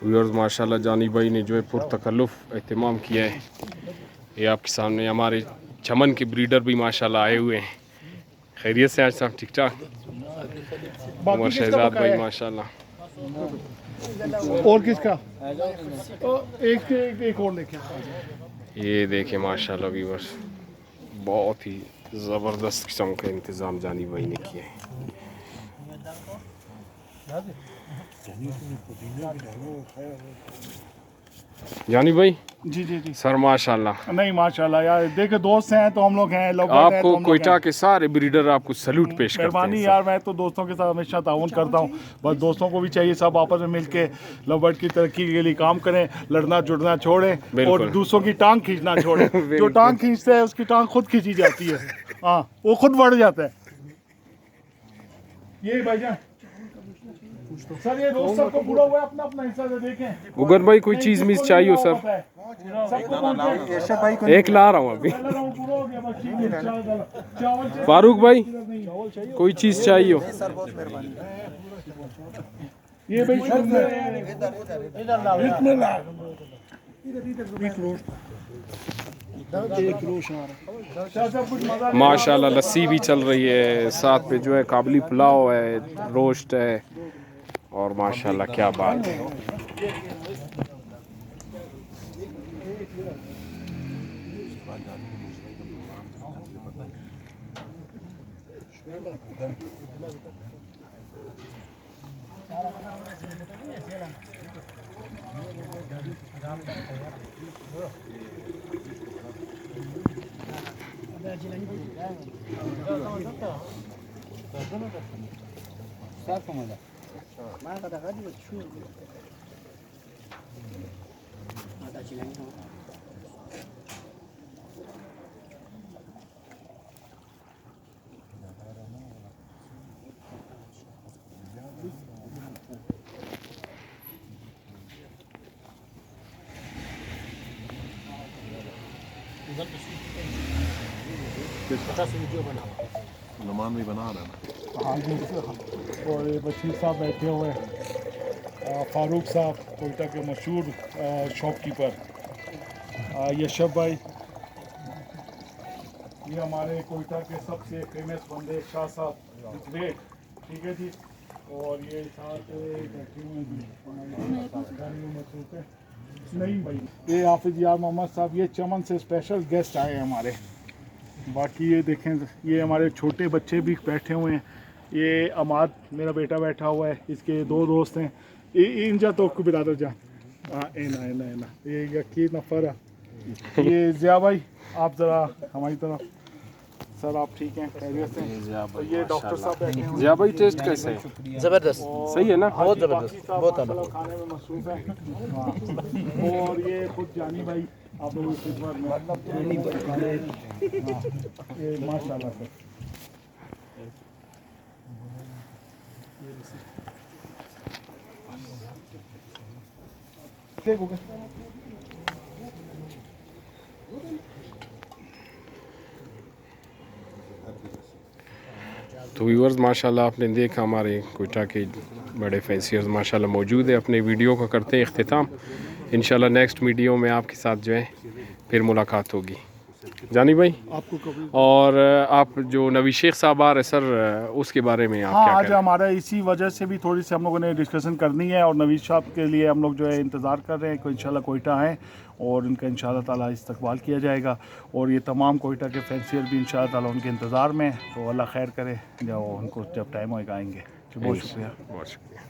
Viewers माशाल्लाह जानी भाई ने जो है पुरतकल्लुफ़ एहतमाम किया है। ये आपके सामने हमारे चमन के ब्रीडर भी माशाल्लाह आए हुए हैं। खैरियत से आज साहब ठीक ठाक? उमर शहजाद भाई माशाल्लाह। और किसका एक और लेके ये देखें माशाल्लाह व्यूअर्स, बहुत ही ज़बरदस्त किस्म का इंतज़ाम जानी भाई ने किया है। जानी भाई जी जी जी सर माशाल्लाह। नहीं माशाल्लाह यार, देखे दोस्त हैं तो हम लोग हैं, लोग आपको कोयटा के सारे ब्रीडर आपको सैल्यूट पेश करते हैं। मेहरबानी यार, मैं तो दोस्तों के साथ हमेशा ताउन करता हूँ। बस दोस्तों को भी चाहिए सब आपस में मिल के लवबर्ड की तरक्की के लिए काम करें, लड़ना जुड़ना छोड़ें और दूसरों की टांग खींचना छोड़ें। जो टांग खींचता है उसकी टांग खुद खींची जाती है, हाँ वो खुद बढ़ जाता है। ये भाईजान सर, ये दोस्त सबको पूरा हुआ है, अपना अपना हिस्सा दे देखें। गुगन भाई कोई चीज़ मिस चाहिए हो सर? एक ला रहा हूँ अभी। फारूक भाई कोई चीज़ चाहिए हो? ये भाई माशाल्लाह लस्सी भी चल रही है, साथ पे जो है काबली पुलाव है, रोस्ट है और माशाल्लाह क्या बात है। नमान भी बना रहा है। हाँ जी, और ये बशीर साहब बैठे हुए हैं, फारूक साहब कोयटा के मशहूर शॉपकीपर, यशब भाई, ये हमारे कोयटा के सबसे फेमस बंदे शाह साहब ग्रेट, ठीक है जी। और ये साथ बैठे हुए नहीं भाई, ये हाफिज यार मोहम्मद साहब, ये चमन से स्पेशल गेस्ट आए हैं हमारे। बाकी ये देखें, ये हमारे छोटे बच्चे भी बैठे हुए हैं। ये अमाद मेरा बेटा बैठा हुआ है, इसके दो दोस्त हैं, इंजा तो बिरादर जा एना एना एना, ये यकीन नफर है। ये जिया भाई, आप ज़रा हमारी तरफ सर, आप ठीक हैं, खैरियत से? और ये डॉक्टर साहब बैठे हैं। जिया भाई टेस्ट कैसे है? ज़बरदस्त, सही है ना? बहुत ज़बरदस्त, बहुत अच्छा। खाने में मसरूफ है। और ये खुद जानी भाई, आप लोगों की खिदमत में, ये माशाल्लाह सर। ठीक हो गया। तो व्यूअर्स माशाल्लाह आपने देखा हमारे कोयटा के बड़े फैंसियर्स माशाल्लाह मौजूद है। अपने वीडियो का करते हैं इख्तिताम। इंशाल्लाह नेक्स्ट वीडियो में आपके साथ जो है फिर मुलाकात होगी जानी भाई। आपको कभी और आप जो नवी शेख साहब आ रहे सर, उसके बारे में आप हाँ, क्या आज करें? हमारा इसी वजह से भी थोड़ी सी हम लोगों ने डिस्कशन करनी है, और नवीद साहब के लिए हम लोग जो है इंतज़ार कर रहे हैं कि इंशाल्लाह कोयटा आएँ और उनका इंशाल्लाह ताला इस्तकबाल किया जाएगा। और ये तमाम कोयटा के फैंसियर भी इंशाल्लाह ताला उनके इंतज़ार में, तो अल्लाह खैर करे, जब उनको जब टाइम होएगा आएंगे। बहुत शुक्रिया। बहुत शुक्रिया।